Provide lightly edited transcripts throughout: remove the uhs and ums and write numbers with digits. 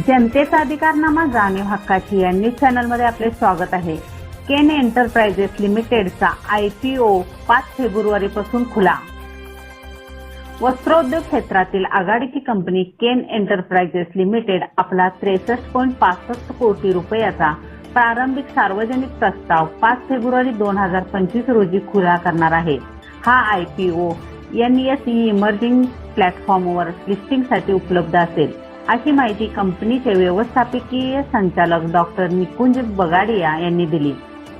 जनतेचा अधिकारनामा जाणीव हक्काची या न्यूज चॅनलमध्ये आपले स्वागत आहे। केन एंटरप्राइजेस लिमिटेडचा IPO 5 फेब्रुवारीपासून खुला। वस्त्रोद्योग क्षेत्रातील आघाडीची कंपनी केन एंटरप्राइजेस लिमिटेड आपला 63.65 कोटी रुपयाचा प्रारंभिक सार्वजनिक प्रस्ताव 5 फेब्रुवारी 2025 रोजी खुला करणार आहे। हा IPO NSE इमर्जिंग प्लॅटफॉर्मवर लिस्टिंगसाठी उपलब्ध असेल, अशी माहिती कंपनीचे व्यवस्थापकीय संचालक डॉक्टर निकुंज बगाडिया यांनी दिली।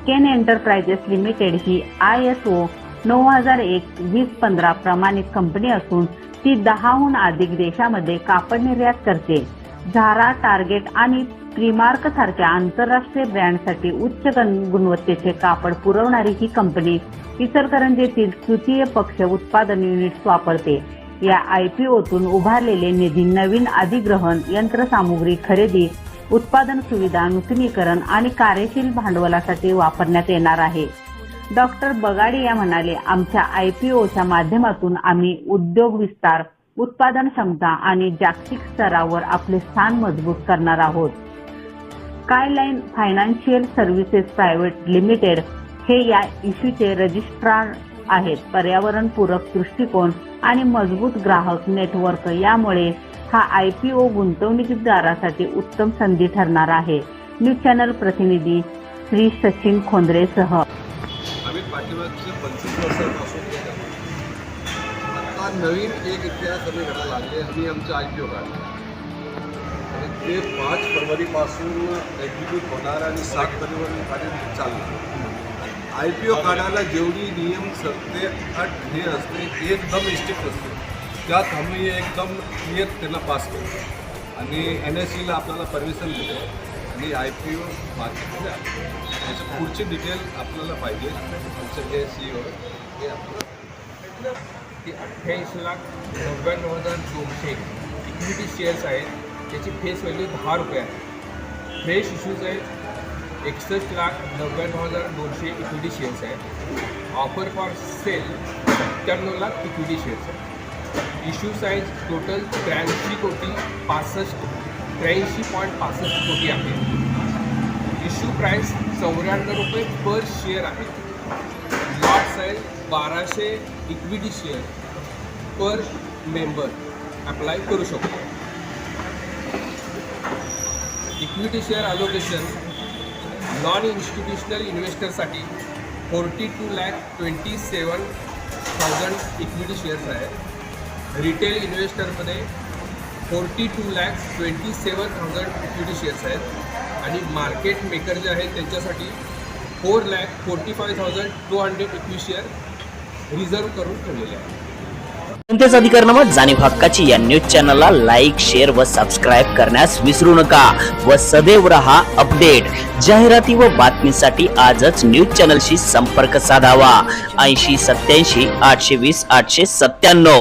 केन एंटरप्राइजेस लिमिटेड ही ISO 9001-2015 प्रमाणित कंपनी असून ती 10हून अधिक देशांमध्ये कापड निर्यात करते। झारा, टार्गेट आणि प्रीमार्क सारख्या आंतरराष्ट्रीय ब्रँडसाठी उच्च गुणवत्तेचे कापड पुरवणारी ही कंपनी इचलकरंजीतील तृतीय पक्ष उत्पादन युनिट्स वापरते। या IPOतून उभारलेले निधी नवीन अधिग्रहण, यंत्रसामुग्री खरेदी, उत्पादन सुविधा, नूतनीकरण आणि कार्यशील भांडवलासाठी वापरण्यात येणार आहे। डॉक्टर बगाडिया म्हणाले, आमच्या IPOच्या माध्यमातून आम्ही उद्योग विस्तार, उत्पादन क्षमता आणि जागतिक स्तरावर आपले स्थान मजबूत करणार आहोत। Skyline financial services private limited हे या इश्यूचे रजिस्ट्रार आहेत। पर्यावरणपूरक दृष्टिकोन आणि मजबूत ग्राहक नेटवर्क यामुळे हा IPO गुंतवणूकदारासाठी उत्तम संधी ठरणार आहे। न्यूज चॅनल प्रतिनिधी श्री सचिन खोंद्रेसह आम्ही पाठीमागच्या 25 वर्षांपासून आता नवीन एक इतिहास आम्ही घडायला लागले। आम्ही आमचा IPO काढला आणि ते 5 फरवरीपासून एक्झिक्यूट होणार आणि 7 फरवरीपर्यंत चालणार। IPO काढायला जेवढी नियम 7 ते 8 हे असते, एकदम स्ट्रिक्ट असते, त्यात आम्ही एकदम क्लिअर त्यांना पास केलं आणि NSEला आपल्याला परमिशन दिले आणि IPO मार्केटमध्ये आले। त्याच्या पुढची डिटेल आपल्याला पाहिजे। आमचे जे CEO हे आपल्याला 28,99,200 इक्विटी शेअर्स आहेत। त्याची फेस व्हॅल्यू 10 रुपये आहे। फ्रेश इश्यूज आहेत 61,99,200 इक्विटी शेअर्स आहेत। Offer for sale 97 lakh equity shares आहेत। Issue size total 83 crore 83.65 crore आहे। इश्यू प्राइस 94 रुपये पर शेअर आहे। Lot size 1200 equity share per member apply करू शकतो। Equity share allocation non institutional इन्व्हेस्टरसाठी 42,27,000 इक्विटी शेअर्स आहेत। रिटेल इन्व्हेस्टरमध्ये 42,27,000 इक्विटी शेअर्स आहेत आणि मार्केट मेकर जे आहेत त्यांच्यासाठी 4,45,200 इक्विटी शेअर रिझर्व करून ठेवलेले आहेत। जनतेचा अधिकारनामा जाणीव हक्काची या न्यूज चॅनलला लाईक, शेअर व सबस्क्राईब करण्यास विसरू नका व सदैव रहा अपडेट। जाहिराती व बातमीसाठी आजच न्यूज चॅनलशी संपर्क साधावा। 80 87 820 897।